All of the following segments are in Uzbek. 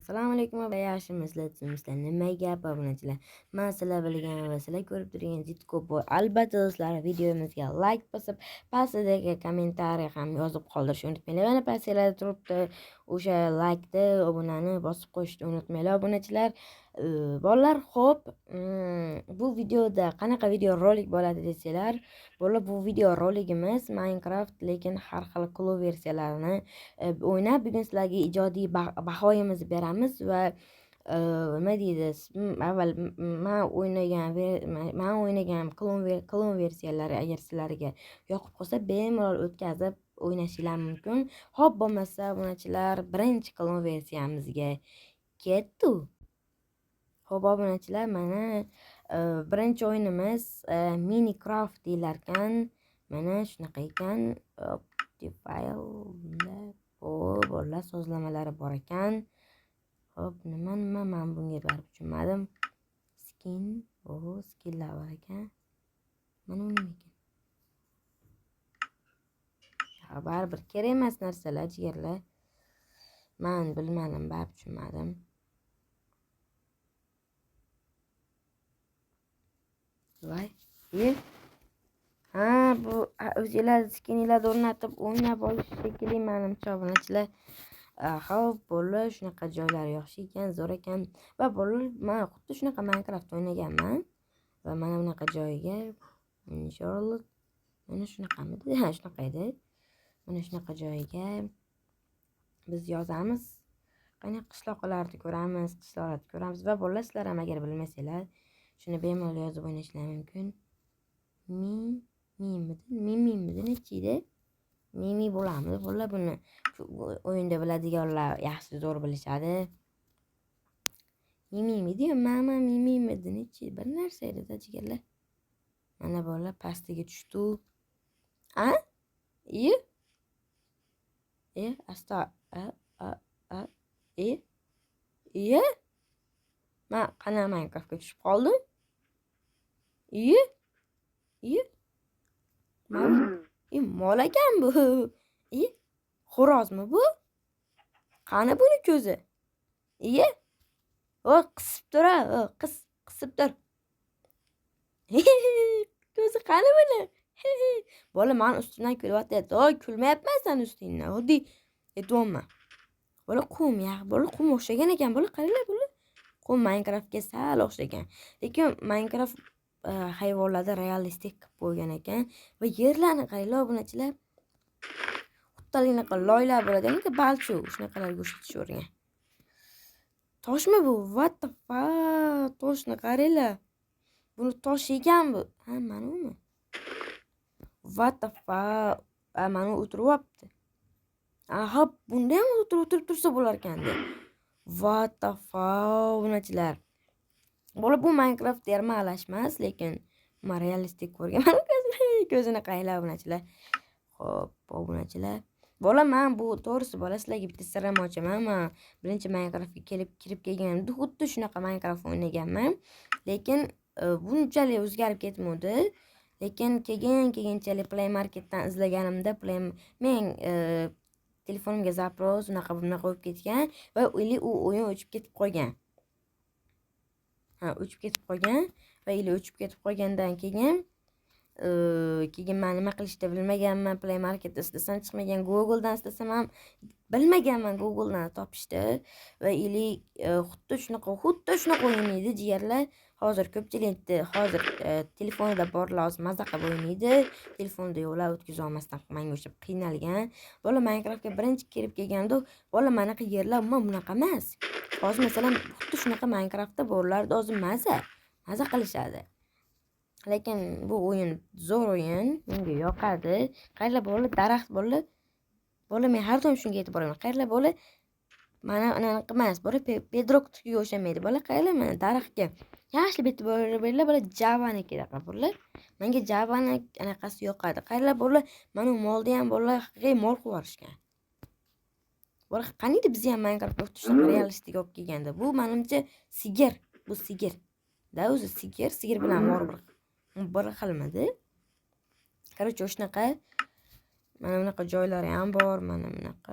Assalomu alaykum va yaxshimisizlar, sizlar nima gap obunachilar? Men sizlar bilgan va sizlar ko'rib turgan juda ko'p bor. Albatta do'stlar, videomizga like bosib, pastdagi kommentariy ham yozib qoldirishni unutmanglar. Mana pastlarda turibdi, o'sha like-ni, obunani bosib qo'yishni unutmanglar obunachilar. Bolalar, xo'p, bu videoda qanaqa video rolik bo'ladi desanglar, bolalar, bu video roligimiz Minecraft, lekin har xil klub versiyalarini o'ynab, bugun sizlarga ijodiy bahoyimizni beramiz va nima deydi, avval man o'ynagan klon versiyalari agar sizlarga yoqib qolsa, bemalol o'tkazib o'ynashinglar mumkin. Xo'p, bo'lmasa obunachilar, birinchi klon versiyamizga ketdi. Xo'p obunachilar, mana birinchi o'yinimiz Minecraft deyilar ekan. Mana shunaqa ekan. File bolalar sozlamalari bor ekan. Xo'p, nima men bunga baribir tushunmadim. Skinlar bor ekan. Mana nima ekan? Baribir kerak emas narsalar, jigarlar. Men bilmadim, baribir tushunmadim. Voy, bu o'zinglar skinlarni o'rnatib o'ynab olish shekilli, menimcha obunachilar. Xo'p, bolalar, shunaqa joylari yaxshi ekan, zo'r ekan. Va bolalar, men xuddi shunaqa Minecraft o'ynaganman va mana bunaqa joyga inshaalloh mana shunaqamidi? Ha, shunaqa edi. Mana shunaqa joyga biz yozamiz. Qani qishloqlarni ko'ramiz va bolalar, sizlar ham agar bilmasanglar, shuni bemalol yozib o'ynashinglar mumkin. Mimimidi nechida? Mimi bo'lamidi? Bolalar, buni o'yinda biladiganlar yaxshi zo'r bilishadi. Mimimidi, mama mimimidi nechi bir narsa edi-da jigarlar. Mana bolalar pastiga tushdi. Asta men qana Minecraftga tushib qoldim. Mol ekan bu. Xo'rozmi bu? Qani buni ko'zi? Qisib tur, qisib tur. Ko'zi qani buni? Bola, men ustimdan kulyapti. Kulmayapman sen ustingdan. Oddiy aytayapman. Bola, qum o'xshagan ekan. Bola, qaranglar bola. Qum Minecraftga sal o'xshagan. Lekin Minecraft hayvonlarda realistik qilib qo'ygan ekan va yerlarni qaranglar obunachilar. Xuddalinaqa loylar bo'ladi, lekin balchu shunaqalarga o'xshatishavergan. Toshmi bu? What the fuck? Toshni qaranglar. Buni tosh ekan bu. Ha, mana uni. What the fuck? Mana o'tiryapti. Aha, bunda ham o'tirib tursa bo'lar ekan-da. What the fuck, obunachilar. Bola, bu Minecraft dermalashmas, lekin men realistik ko'rganman. Ko'zini qaranglar obunachilar. Xo'p, obunachilar. Bola, men bu to'g'risi bola, sizlarga bitta sirrim ochaman. Men birinchi Minecraftga kirib kelganimda xuddi shunaqa Minecraft o'ynaganman, lekin bunchalik o'zgarib ketmadi. Lekin keyinchalik Play Marketdan izlaganimda men telefonimga zaпрос bunaqa qo'yib ketgan va u o'yin o'chib ketib qolgan. O'chib ketib qolgan va o'chib ketib qolgandan keyin men nima qilishni bilmaganman. Play Marketda istasam chiqmagan, Googledan istasam ham bilmaganman, Googledan topishdi va xuddi shunaqa o'ynaydi jigarlar. Hozir ko'pchilikni telefonida borlar, hozir maza qilib o'ynaydi. Telefonda yo'qlar o'tkaza olmasdan menga o'xshab qiynalgan. Bola, Minecraftga birinchi kirib kelganda, bola, manaqa yerlar bunaqa emas. Hozir masalan xuddi shunaqa Minecraftda borlardi, hozir maza qilishadi. Lekin bu o'yin zo'r o'yin, menga yoqadi. Qaranglar bola, daraxt bola. Bola, men har doim shunga aytib boraman. Qaranglar bola, mana anaqa emas, bola bedrock tukiga o'xshamaydi. Bola, qaranglar mana daraxtga. Yaxshi bitib boraverlar, bola, Javanikida bola. Menga Javani anaqasi yoqadi. Qaranglar bola, mana molda ham bola haqiqiy mol qilib yuborishgan. Bola, qaniydi biz ham Minecraftga o'tishni realistik olib kelganda. Bu menimcha sigir, bu sigir. Da o'zi sigir bilan mor bir xilmidi. Qarachi, shunaqa. Mana bunaqa joylari ham bor, mana bunaqa.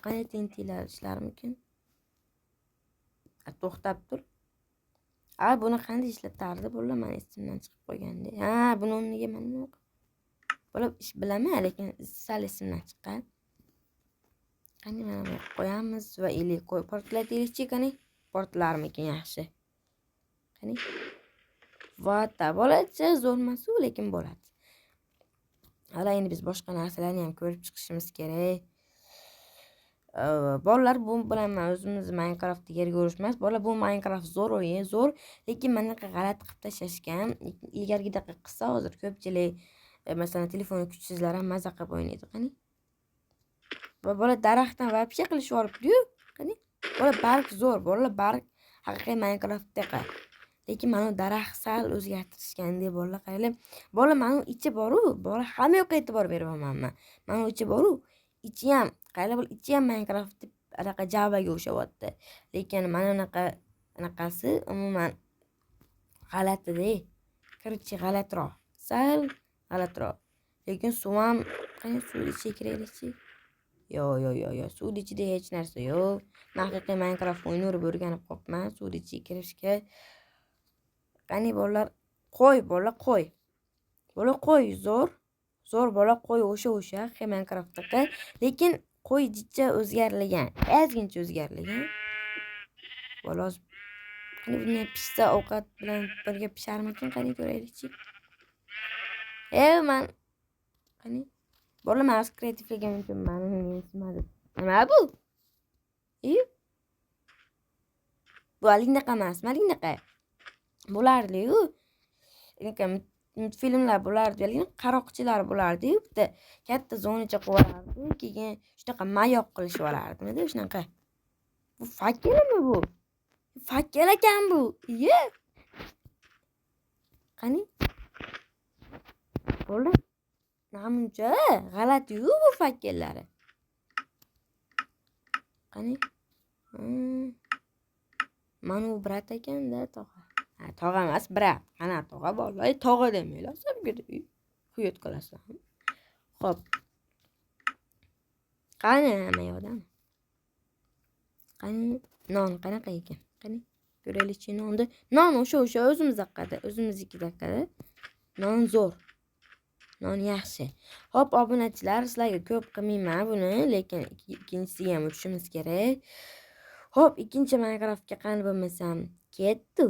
Qani tentinglar ishlarmikin? To'xtab tur. Buni qanday ishlatardi bolalar, meni esimdan chiqib qo'ygandi. Buni o'rniga mana nima bola ish bilaman, lekin sal esimdan chiqqan. Qani mana bu qo'yamiz va ili portlataylikchi, qani portlarmikin yaxshi. Qani vata bo'lachi, zo'rmas-ku, lekin bo'ladi. Hala endi biz boshqa narsalarni ham ko'rib chiqishimiz kerak. Bolalar bu bilan men o'zimiz Minecraftga yerga urishmas. Bola bu Minecraft zo'r o'yin, zo'r, lekin mana g'alati qilib tashlashgan. Ilgarigidaqa qilsa hozir ko'pchilik masalan telefoni kuchsizlar ham maza qilib o'ynaydi, qani. Va bola daraxtdan вообще qilishib olibdi-yu, qani. Bola barg zo'r, bolalar barg haqiqiy Minecraftdaqa. Lekin mana daraxt sal o'zgartirishgan deb bolalar qaranglar. Bola mana ichi bor-u, bola hamma yoqqa e'tibor beryapman men. Mana ichi bor-u, ichi ham qaylar bo'l, ichi ham Minecraft deb anaqa Javaga o'xshayapti. Lekin mana anaqasi umuman g'alati-da. Kirchi g'alatiroq. Sal g'alatiroq. Lekin suv ham qani suv ichiga kiraylikchi. Yo, suv ichida hech narsa yo'q. Men haqiqiy Minecraft o'yini urib o'rganib qopman, suv ichiga kirishga. Qani bolalar, qo'y, bola qo'y. Bola qo'y zo'r bola qo'y o'sha Minecraftdaqa, lekin qo'y jicha o'zgarlagan, ozgincha o'zgarlagan. Bola qani bunday pishsa ovqat bilan birga pisharmikin, qani ko'raylikchi. Men qani bola men kreativligim uchun meni mensimaydi. Nima bu? Bu alinaqa emas, malinaqa. Bo'lardi-yu. Filmlar bo'lardi, lekin qaroqchilar bo'lardi-yu, bitta katta zonacha qo'yardi, keyin shunaqa mayoq qilishib olardimi-da, shunaqa. Bu fakkelmi bu? Fakkel ekan bu. Qani? Bo'lar. Namuncha g'alati-yu bu fakkellari. Qani? Mana bu brat ekan-da, tog'a. Tog'a emas, brat. Ana tog'a bolalar, tog'a demanglar, sevgili. Xuyot qilasan. Xo'p. Qani hamma odam? Qani non qanaqa ekan? Qani ko'raylikchi nonni. Non o'sha o'zimiznikidagi. Non zo'r. Non yaxshi. Xo'p, obunachilar, sizlarga ko'p qilmayman buni, lekin ikkinchisiga ham o'tishimiz kerak. Xo'p, ikkinchi Minecraftga qani bo'lmasam ketdi.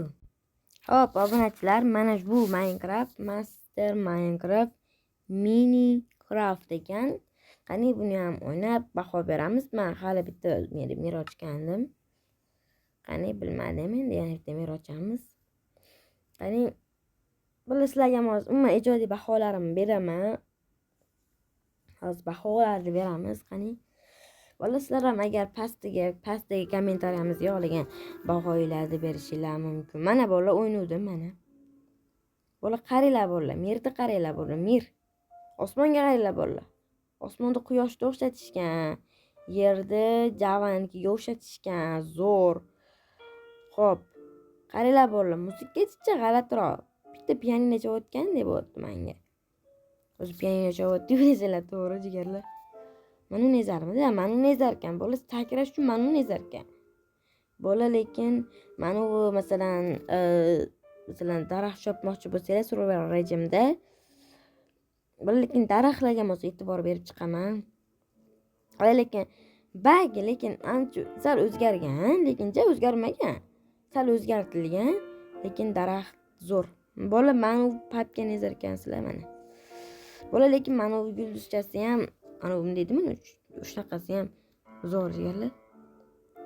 Xo'p, obunachilar, mana bu Minecraft Master Minecraft Minecraft ekan. Qani buni ham o'ynab baho beramiz. Men hali bitta mer ochgandim. Qani bilmadim, endi yana bitta mer ochamiz. Qani sizlarga ham umuman ijodiy baholarimni beraman. Hozir baholarni beramiz, qani. Bola sizlar ham agar pastdagi kommentariyamizga yozilgan baholarni berishinglar mumkin. Mana bola o'ynaydim mana. Bola qaranglar bola, merni qaranglar bola, mer. Osmonga qaranglar bola. Osmonda quyoshni o'xshatishgan, yerni javanikiga o'xshatishgan, zo'r. Xo'p. Qaranglar bola, musiqachicha g'alatiroq. Bitta pianino chalayotgan deb o'tdi menga. O'zi pianino chalayotdi desanglar to'g'ri jigarlar. Mana nezarmida, mana nezar ekan. Bola takrash uchun mana nezar ekan. Bola lekin mana bu masalan daraxt chopmoqchi bo'lsangiz survival rejimda lekin daraxtlarga mos e'tibor berib chiqaman. Lekin lekin ancha sal o'zgargan, lekin o'zgarmagan. Sal o'zgartirilgan, lekin daraxt zo'r. Bola mana bu papga nazar ekansizlar mana. Bola lekin mana bu yulduzchasi ham ana bu deydimi, shunaqasi ham zo'r jigarlar.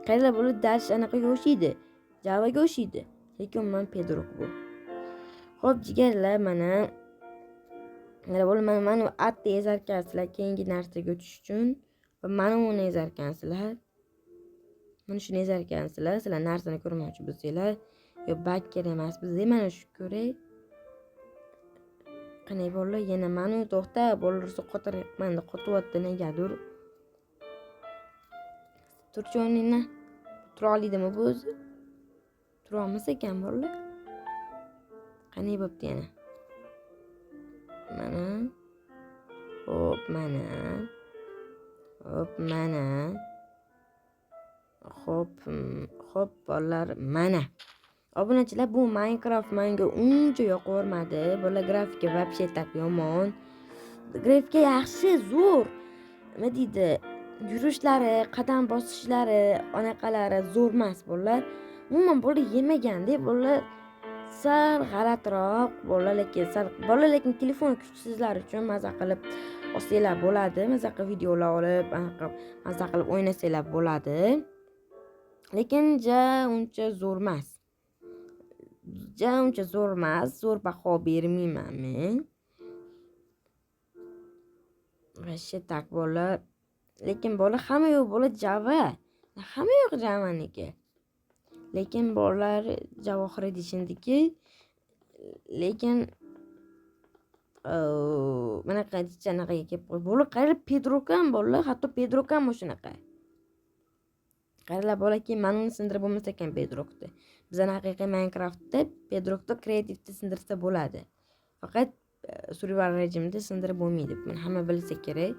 Qaylar bola dash anaqaga o'xshaydi. Javaga o'xshaydi. Lekin men Pedroq bu. Xo'p jigarlar, mana bola mana atni ezarkansizlar keyingi narsaga o'tish uchun va mana uni ezarkansizlar. Mana shuni ezarkansizlar, sizlar narsani ko'rmoqchi bo'lsanglar, yo bak kerak emas, biz mana shu ko'ray. Qanday bolalar, yana mana to'xta, bolalar qotiryapman, qotyapti negadir. Turchi o'rningdan tura oladimi bu o'zi? Tura olmasa ekan bolalar. Qanday bo'pti yana? Mana. Hop, mana. Xo'p, bolalar, mana. Obunachilar, bu Minecraft menga uncha yoqavermadi. Bolalar, grafika вообще так yomon. Grafika yaxshi, zo'r. Nima deydi? Yurishlari, qadam bosishlari, anaqalari zo'r emas bolalar. Umuman bolalar yemaganda, bolalar sal g'alatiroq. Lekin telefon kuchsizlar uchun maza qilib olsanglar bo'ladi. Maza qilib videolar olib, maza qilib o'ynasanglar bo'ladi. Lekin uncha zo'r emas. Zo'r baho bermayman men. Vashi tak bolalar. Lekin hamma yo'q Java. Hamma yo'q Javaniki. Lekin bolalar Javohir edishindiki, lekin mana qanchanaqa kelib qo'y. Bolalar qarab Pedrokan bolalar, hatto Pedrokan shunaqa. Qaranglar bolaki, mana uni sindirib bo'lmasa ekan Pedrokni. Bizning haqiqiy Minecraftda Pedrokda kreativda sindirsa bo'ladi. Faqat survival rejimda sindirib bo'lmaydi. Buni hamma bilsa kerak.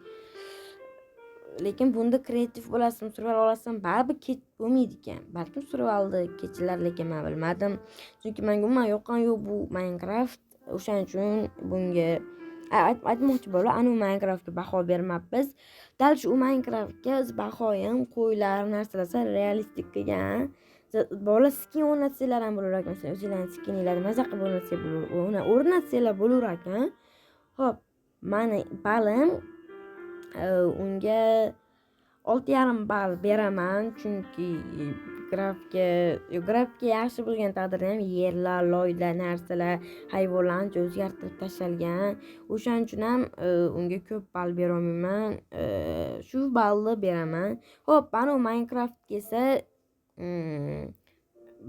Lekin bunda kreativ bo'lasizmi, survival olasizmi, baribir kech bo'lmaydi ekan. Balkim survivalni kechilar, lekin men bilmadim. Chunki menga umuman yoqqan yo'q bu Minecraft. O'shaning uchun bunga aytmoqchi bo'lar, anu Minecraftga baho bermabmiz. Dal shu Minecraftga biz bahoyim qo'ylar, narsalar realistik qilgan. Bola skin o'rnatsanglar ham bo'lar ekan. O'zingizlarning skininglarni maza qilib o'rnatsanglar bo'lar ekan. Xo'p, meni balim unga 6,5 ball beraman, chunki grafika yaxshi bo'lgan taqdirda ham yerlar, loylar, narsalar, hayvonlarni o'zgartirib tashalgan. O'shaning uchun ham unga ko'p ball bera olmayman. Shu ballni beraman. Xo'p, mana Minecraft kelsa,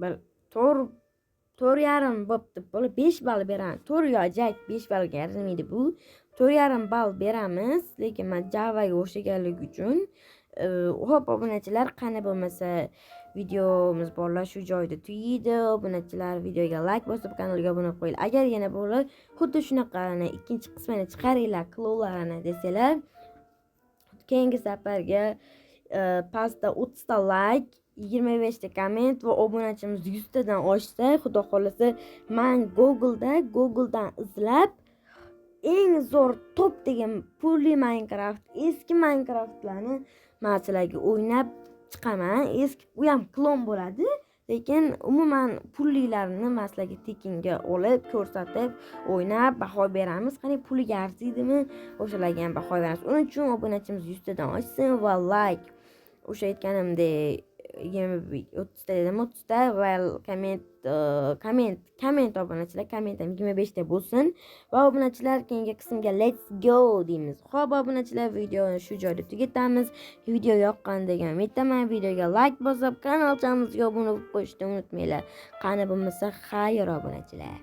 bir 4,5 bo'pti. 5 ball beraman. 4 yo'q, 5 ballga arzimaydi bu. 4,5 ball beramiz, lekin men Javaga o'xshaganligi uchun. Xo'p, obunachilar, qani bo'lmasa videomiz bolalar shu joyda tugaydi. Obunachilar, videoga like bosib, kanalga obuna bo'lib qo'yinglar. Agar yana bolalar xuddi shunaqa ikkinchi qismini chiqaringlar, klonlarini desalar, keyingi safarga pastda 30 ta like, 25 ta komment va obunachimiz 100 tadan oshsa, xudo xolasa, men Google'dan izlab eng zo'r top degan pulli Minecraft, eski Minecraftlarni men sizlarga o'ynab chiqaman. Eski u ham klon bo'ladi, lekin umuman pullilarni men sizlarga tekinga olib, ko'rsatib, o'ynab baho beramiz. Qani puliga arziydimi? O'shalarga ham baho beramiz. Uning uchun obunachimiz 100 tadan oshsin va like. O'sha aytganimdek 30 ta dedim, 30 ta va komment obunachilar, komment ham 25 ta bo'lsin va obunachilar keyingi qismga let's go deymiz. Xo'p, obunachilar, videoni shu joyda tugatamiz. Video yoqqan degan umiddaman. Videoga like bosib, kanalchamizga obuna bo'lib qo'yishni unutmanglar. Qani bo'lmasa, xayr obunachilar.